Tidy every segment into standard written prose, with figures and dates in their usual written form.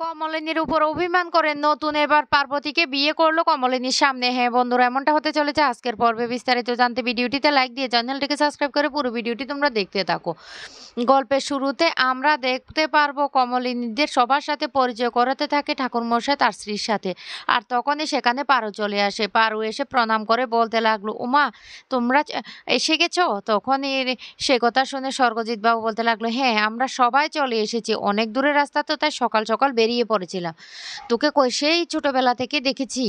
কমলিনীর উপর অভিমান করে নতুন এবার পার্বতীকে বিয়ে করলো কমলিনীর সামনে। হ্যাঁ বন্ধুরা, এমনটা হতে চলেছে আজকের পর্বে। বিস্তারিত জানতে ভিডিওটিতে লাইক দিয়ে চ্যানেলটিকে সাবস্ক্রাইব করে পুরো ভিডিওটি তোমরা দেখতে থাকো। গল্পের শুরুতে আমরা দেখতে পারবো কমলিনীদের সবার সাথে পরিচয় করাতে থাকে ঠাকুরমশাই তার স্ত্রীর সাথে। আর তখনই সেখানে পারো চলে আসে। পারো এসে প্রণাম করে বলতে লাগলো, উমা তোমরা এসে গেছো? তখনই সে কথা শুনে স্বর্গজিৎ বাবু বলতে লাগলো, হ্যাঁ আমরা সবাই চলে এসেছি, অনেক দূরের রাস্তা তো, তাই সকাল সকাল বেরিয়ে পড়েছিলাম। তোকে কই সেই ছোটবেলা থেকে দেখেছি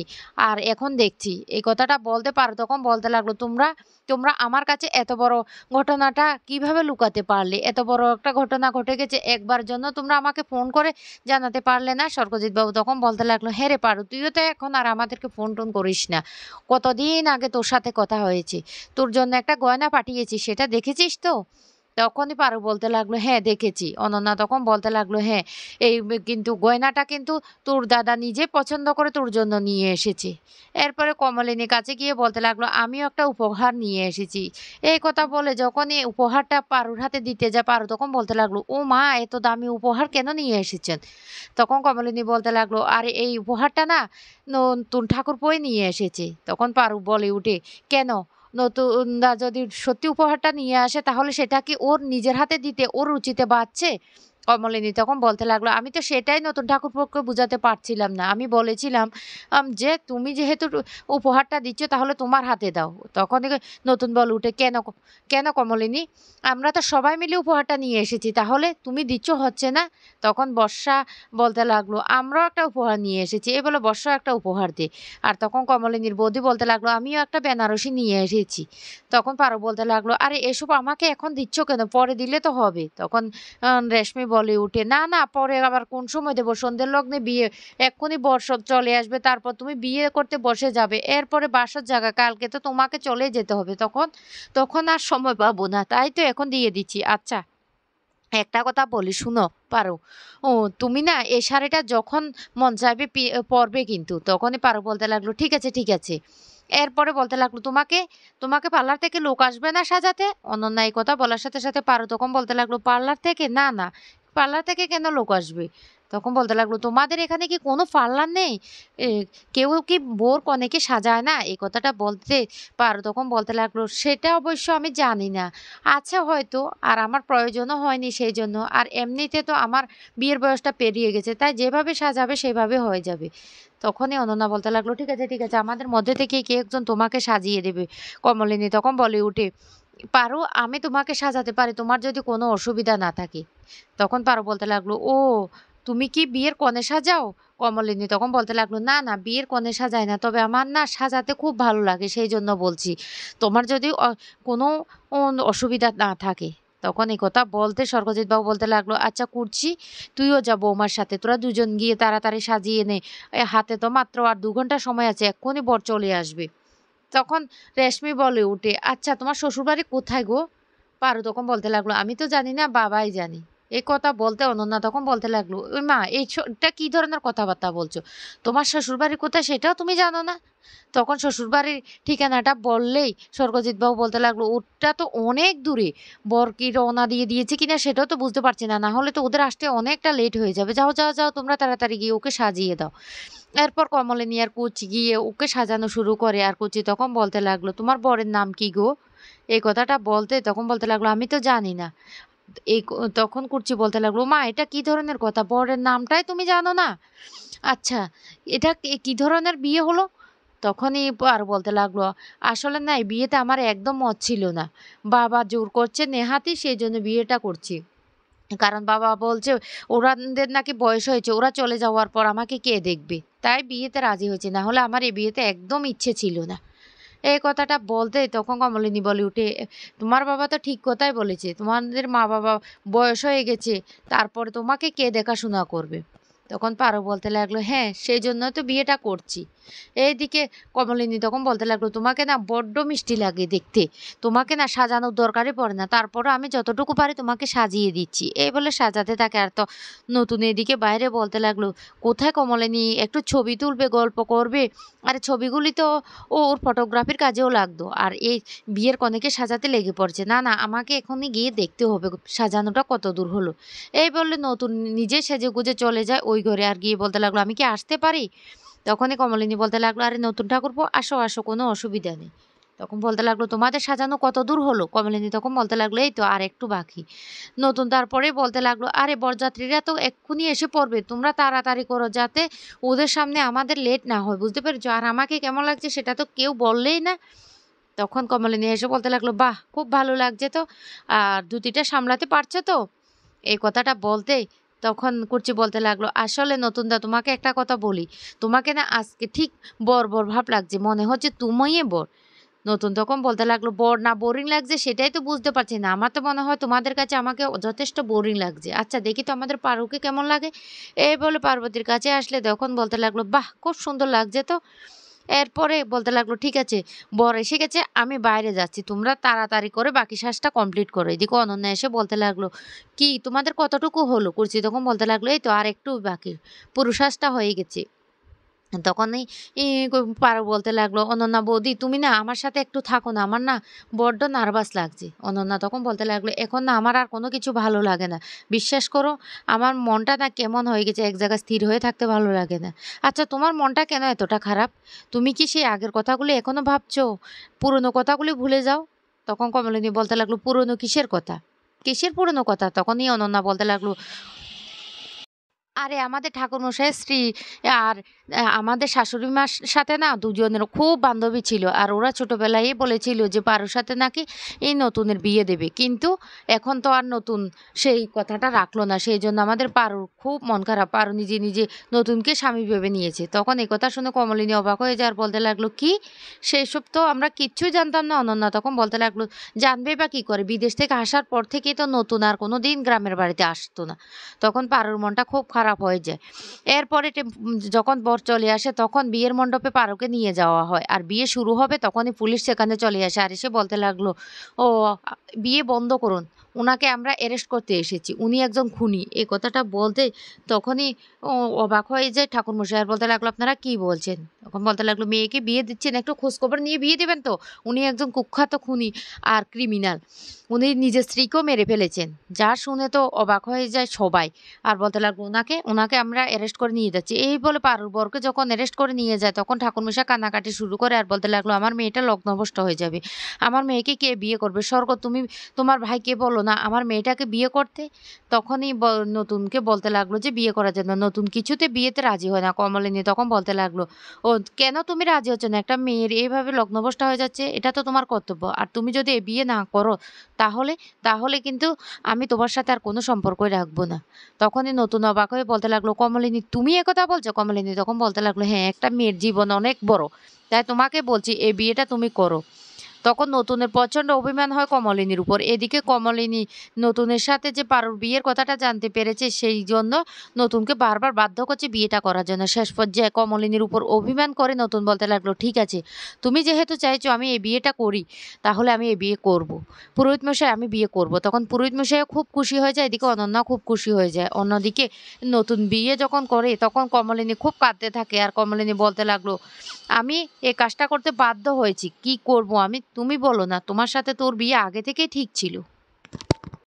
আর এখন দেখছি। এই কথাটা বলতে পারো তখন বলতে লাগলো, তোমরা তোমরা আমার কাছে এত বড় ঘটনাটা কিভাবে লুকাতে পারলে? এত বড় একটা ঘটনা ঘটে গেছে, একবার জন্য তোমরা আমাকে ফোন করে জানাতে পারলে না? স্বর্গজিৎ বাবু তখন বলতে লাগলো, হ্যাঁ রে পারো, তুইও তো এখন আর আমাদেরকে ফোন টোন করিস না। কতদিন আগে তোর সাথে কথা হয়েছে, তোর জন্য একটা গয়না পাঠিয়েছি, সেটা দেখেছিস তো? তখনই পারো বলতে লাগলো, হ্যাঁ দেখেছি। অনন্যা তখন বলতে লাগলো, হ্যাঁ এই কিন্তু গয়নাটা কিন্তু তোর দাদা নিজে পছন্দ করে তোর জন্য নিয়ে এসেছে। এরপরে কমলিনীর কাছে গিয়ে বলতে লাগলো, আমিও একটা উপহার নিয়ে এসেছি। এই কথা বলে যখনই উপহারটা পারুর হাতে দিতে যায়, পারু তখন বলতে লাগলো, ও মা এত দামি উপহার কেন নিয়ে এসেছেন? তখন কমলিনী বলতে লাগলো, আরে এই উপহারটা না নতুন ঠাকুরপোই নিয়ে এসেছে। তখন পারু বলে উঠে, কেন? নতুনদা যদি সত্যি উপহারটা নিয়ে আসে তাহলে সেটা কি ওর নিজের হাতে দিতে ওর রুচিতে বাজছে? কমলিনী তখন বলতে লাগলো, আমি তো সেটাই নতুন ঠাকুরপোকে বুঝাতে পারছিলাম না। আমি বলেছিলাম যে তুমি যেহেতু উপহারটা দিচ্ছ তাহলে তোমার হাতে দাও। তখনই নতুন বল উঠে, কেন কেন কমলিনী? আমরা তো সবাই মিলে উপহারটা নিয়ে এসেছি, তাহলে তুমি দিচ্ছ হচ্ছে না? তখন বর্ষা বলতে লাগলো, আমরাও একটা উপহার নিয়ে এসেছি। এই বলে বর্ষা একটা উপহার দে। আর তখন কমলিনীর বৌদি বলতে লাগলো, আমিও একটা বেনারসি নিয়ে এসেছি। তখন পারো বলতে লাগলো, আরে এসব আমাকে এখন দিচ্ছ কেন? পরে দিলে তো হবে। তখন রেশমি বলে উঠে, না না পরে আবার কোন সময় দেবো? সন্ধ্যের লগ্নে বিয়ে, এক্ষুনি বর্ষা চলে আসবে, তারপর তুমি বিয়ে করতে বসে যাবে, এরপরে বাসার জায়গা, কালকে তো তোমাকে চলে যেতে হবে। তখন তখন আর সময় পাবো না, তাই তো এখন দিয়ে দিচ্ছি। আচ্ছা একটা কথা বলি শুনো পারো, ও তুমি না এই শাড়িটা যখন মন চাইবে পরবে কিন্তু। তখনই পারো বলতে লাগলো, ঠিক আছে ঠিক আছে। এরপরে বলতে লাগলো, তোমাকে তোমাকে পার্লার থেকে লোক আসবে না সাজাতে? অনন্যা এই কথা বলার সাথে সাথে পারো তখন বলতে লাগলো, পার্লার থেকে? না না, পার্লার থেকে কেন লোক আসবে? তখন বলতে লাগলো, তোমাদের এখানে কি কোনো পার্লার নেই? এ, কেউ কি বোর কনেকে সাজায় না? এই কথাটা বলতে পারো তখন বলতে লাগলো, সেটা অবশ্য আমি জানি না, আছে হয়তো, আর আমার প্রয়োজনও হয়নি সেই জন্য। আর এমনিতে তো আমার বিয়ের বয়সটা পেরিয়ে গেছে, তাই যেভাবে সাজাবে সেভাবে হয়ে যাবে। তখনই অনন্যা বলতে লাগলো, ঠিক আছে ঠিক আছে, আমাদের মধ্যে থেকে কে একজন তোমাকে সাজিয়ে দেবে। কমলিনী তখন বলে উঠে, পারো আমি তোমাকে সাজাতে পারি, তোমার যদি কোনো অসুবিধা না থাকে। তখন পারো বলতে লাগলো, ও তুমি কি বিয়ের কনে সাজাও? কমলিনী তখন বলতে লাগলো, না না বিয়ের কনে সাজাই না, তবে আমার না সাজাতে খুব ভালো লাগে, সেই জন্য বলছি, তোমার যদি কোনো অসুবিধা না থাকে। তখন এই কথা বলতে স্বর্গজিৎ বাবু বলতে লাগলো, আচ্ছা করছি, তুইও যা বৌমার সাথে, তোরা দুজন গিয়ে তাড়াতাড়ি সাজিয়ে নে। হাতে তো মাত্র আর 2 ঘন্টা সময় আছে, এক্ষুনি বর চলে আসবে। তখন রেশমি বলে উঠে, আচ্ছা তোমার শ্বশুরবাড়ি কোথায় গো? পারো তখন বলতে লাগলো, আমি তো জানি না, বাবাই জানি। এই কথা বলতে অনন্যা তখন বলতে লাগলো, ওই মা এটা কি ধরনের কথাবার্তা বলছো? তোমার শ্বশুরবাড়ি কোথায় সেটাও তুমি জানো না? তখন শ্বশুরবাড়ির ঠিকানাটা বললেই স্বর্গজিৎ বাবু বলতে লাগলো, ওটা তো অনেক দূরে, বর কি রওনা দিয়ে দিয়েছে কিনা সেটাও তো বুঝতে পারছি না, না হলে তো ওদের আসতে অনেকটা লেট হয়ে যাবে। যাও যাও যাও, তোমরা তাড়াতাড়ি গিয়ে ওকে সাজিয়ে দাও। এরপর কমলিনী আর কুচি গিয়ে ওকে সাজানো শুরু করে। আর কুচি তখন বলতে লাগলো, তোমার বরের নাম কি গো? এই কথাটা বলতে তখন বলতে লাগলো, আমি তো জানি না। তখন কুচি বলতে লাগলো, মা এটা কি ধরনের কথা, বরের নামটাই তুমি জানো না? আচ্ছা এটা কি ধরনের বিয়ে হলো? তখনই আর বলতে লাগলো, আসলে না এই বিয়েতে আমার একদম মত ছিল না, বাবা জোর করছে নেহাতি, সেই জন্য বিয়েটা করছি। কারণ বাবা বলছে ওরাদের নাকি বয়স হয়েছে, ওরা চলে যাওয়ার পর আমাকে কে দেখবে, তাই বিয়েতে রাজি হয়েছে, না হলে আমার এই বিয়েতে একদম ইচ্ছে ছিল না। এই কথাটা বলতে তখন কমলিনী বলে উঠে, তোমার বাবা তো ঠিক কথাই বলেছে, তোমাদের মা বাবা বয়স হয়ে গেছে, তারপরে তোমাকে কে দেখাশোনা করবে? তখন পারো বলতে লাগলো, হ্যাঁ সেই জন্য তো বিয়েটা করছি। এইদিকে কমলিনী তখন বলতে লাগলো, তোমাকে না বড্ড মিষ্টি লাগে দেখতে, তোমাকে না সাজানোর দরকারই পড়ে না, তারপরও আমি যতটুকু পারি তোমাকে সাজিয়ে দিচ্ছি। এই বলে সাজাতে থাকে। আর তো নতুন এদিকে বাইরে বলতে লাগলো, কোথায় কমলিনী, একটু ছবি তুলবে, গল্প করবে? আরে ছবিগুলি তো ওর ফটোগ্রাফির কাজেও লাগতো, আর এই বিয়ের কনেকে সাজাতে লেগে পড়ছে। না না আমাকে এখনই গিয়ে দেখতে হবে সাজানোটা কত দূর হলো। এই বললে নতুন নিজে সেজে গুজে চলে যায় ওই ঘরে আর গিয়ে বলতে লাগলো, আমি কি আসতে পারি? তখনই কমলিনী বলতে লাগলো, আরে নতুন ঠাকুরপো আসো আসো, কোনো অসুবিধা নেই। তখন বলতে লাগলো, তোমাদের সাজানো কত দূর হলো? কমলিনী তখন বলতে লাগলো, এই তো আর একটু বাকি। নতুন তারপরে বলতে লাগলো, আরে বরযাত্রীরা তো এক্ষুনি এসে পড়বে, তোমরা তাড়াতাড়ি করো যাতে ওদের সামনে আমাদের লেট না হয়, বুঝতে পেরেছো? আর আমাকে কেমন লাগছে সেটা তো কেউ বললেই না। তখন কমলিনী এসে বলতে লাগলো, বাহ খুব ভালো লাগছে তো, আর ধুতিটা সামলাতে পারছো তো? এই কথাটা বলতেই তখন কুর্চি বলতে লাগলো, আসলে নতুনদা তোমাকে একটা কথা বলি, তোমাকে না আজকে ঠিক বর বর ভাব লাগছে, মনে হচ্ছে তুমিই বর। নতুন তখন বলতে লাগলো, বর না বোরিং লাগছে সেটাই তো বুঝতে পারছি না, আমার তো মনে হয় তোমাদের কাছে আমাকে যথেষ্ট বোরিং লাগছে। আচ্ছা দেখি তো আমাদের পারুকে কেমন লাগে। এই বলে পার্বতীর কাছে আসলে তখন বলতে লাগলো, বাহ খুব সুন্দর লাগছে তো। এরপরে বলতে লাগলো, ঠিক আছে বর এসে গেছে, আমি বাইরে যাচ্ছি, তোমরা তাড়াতাড়ি করে বাকি সাজটা কমপ্লিট করো। এদিকে অনন্যা এসে বলতে লাগলো, কি তোমাদের কতটুকু হলো? কুর্চি তখন বলতে লাগলো, এই তো আর একটু বাকি, পুরো সাজটা হয়ে গেছে। তখনই পারো বলতে লাগলো, অনন্যা বৌদি তুমি না আমার সাথে একটু থাকো না, আমার না বড্ড নার্ভাস লাগছে। অনন্যা তখন বলতে লাগলো, এখন না আমার আর কোনো কিছু ভালো লাগে না, বিশ্বাস করো, আমার মনটা না কেমন হয়ে গেছে, এক জায়গায় স্থির হয়ে থাকতে ভালো লাগে না। আচ্ছা তোমার মনটা কেন এতটা খারাপ? তুমি কি সেই আগের কথাগুলি এখনো ভাবছো? পুরনো কথাগুলি ভুলে যাও। তখন কমলিনী বলতে লাগলো, পুরনো কিসের কথা? কিসের পুরনো কথা? তখনই অনন্যা বলতে লাগলো, আরে আমাদের ঠাকুরমশাইয়ের স্ত্রী আর আমাদের শাশুড়ি মার সাথে না দুজনের খুব বান্ধবী ছিল, আর ওরা ছোটবেলায় বলেছিল যে পারুর সাথে নাকি এই নতুনের বিয়ে দেবে, কিন্তু এখন তো আর নতুন সেই কথাটা রাখলো না, সেই জন্য আমাদের পারুর খুব মন খারাপ, পারু নিজে নিজে নতুনকে স্বামী ভেবে নিয়েছে। তখন এই কথা শুনে কমলিনী অবাক হয়ে যায় আর বলতে লাগলো, কি সেই সব তো আমরা কিচ্ছুই জানতাম না। অনন্যা তখন বলতে লাগলো, জানবে বা কি করে, বিদেশ থেকে আসার পর থেকেই তো নতুন আর কোনো দিন গ্রামের বাড়িতে আসতো না। তখন পারুর মনটা খুব খারাপ হয়ে যায়। এরপরে যখন বর চলে আসে তখন বিয়ের মণ্ডপে পারুকে নিয়ে যাওয়া হয়, আর বিয়ে শুরু হবে তখনই পুলিশ সেখানে চলে আসে আর এসে বলতে লাগলো, ও বিয়ে বন্ধ করুন, ওনাকে আমরা অ্যারেস্ট করতে এসেছি, উনি একজন খুনি। এই কথাটা বলতে তখনই ও অবাক হয়ে যায় ঠাকুরমশাই আর বলতে লাগলো, আপনারা কি বলছেন? তখন বলতে লাগলো, মেয়েকে বিয়ে দিচ্ছেন, একটু খোঁজখবর নিয়ে বিয়ে দেবেন তো, উনি একজন কুখ্যাত খুনি আর ক্রিমিনাল, উনি নিজের স্ত্রীকেও মেরে ফেলেছেন। যা শুনে তো অবাক হয়ে যায় সবাই, আর বলতে লাগলো, ওনাকে ওনাকে আমরা অ্যারেস্ট করে নিয়ে যাচ্ছি। এই বলে পারুর বরকে যখন অ্যারেস্ট করে নিয়ে যায় তখন ঠাকুরমশাই কান্নাকাটি শুরু করে আর বলতে লাগলো, আমার মেয়েটা লগ্নভ্রষ্ট হয়ে যাবে, আমার মেয়েকে কে বিয়ে করবে? স্বর্গ, তুমি তোমার ভাইকে বলো না আমার মেয়েটাকে বিয়ে করতে। তখনই নতুনকে বলতে লাগলো যে বিয়ে করার জন্য, নতুন কিছুতে বিয়েতে রাজি হয় না। কমলিনী তখন বলতে লাগলো, ও কেন তুমি রাজি হচ্ছ না? একটা মেয়ের এইভাবে লগ্নভ্রষ্ট হয়ে যাচ্ছে, এটা তো তোমার কর্তব্য, আর তুমি যদি এ বিয়ে না করো তাহলে তাহলে কিন্তু আমি তোমার সাথে আর কোনো সম্পর্কই রাখবো না। তখনই নতুন অবাক হয়ে বলতে লাগলো, কমলিনী তুমি একথা বলছো? কমলিনী তখন বলতে লাগলো, হ্যাঁ, একটা মেয়ের জীবন অনেক বড়, তাই তোমাকে বলছি এই বিয়েটা তুমি করো। তখন নতুনের প্রচণ্ড অভিমান হয় কমলিনীর উপর। এদিকে কমলিনী নতুনের সাথে যে পারুর বিয়ের কথাটা জানতে পেরেছে, সেই জন্য নতুনকে বারবার বাধ্য করছে বিয়েটা করার জন্য। শেষ পর্যায়ে কমলিনীর উপর অভিমান করে নতুন বলতে লাগলো, ঠিক আছে, তুমি যেহেতু চাইছো আমি এই বিয়েটা করি, তাহলে আমি এই বিয়ে করব। পুরোহিত মশাই আমি বিয়ে করব। তখন পুরোহিত মশাইও খুব খুশি হয়ে যায়, এদিকে অনন্যা খুব খুশি হয়ে যায়। অন্যদিকে নতুন বিয়ে যখন করে তখন কমলিনী খুব কাঁদতে থাকে, আর কমলিনী বলতে লাগলো, আমি এই কাজটা করতে বাধ্য হয়েছি, কি করব আমি, তুমি বলো না, তোমার সাথে তোর বিয়ে আগে থেকেই ঠিক ছিল।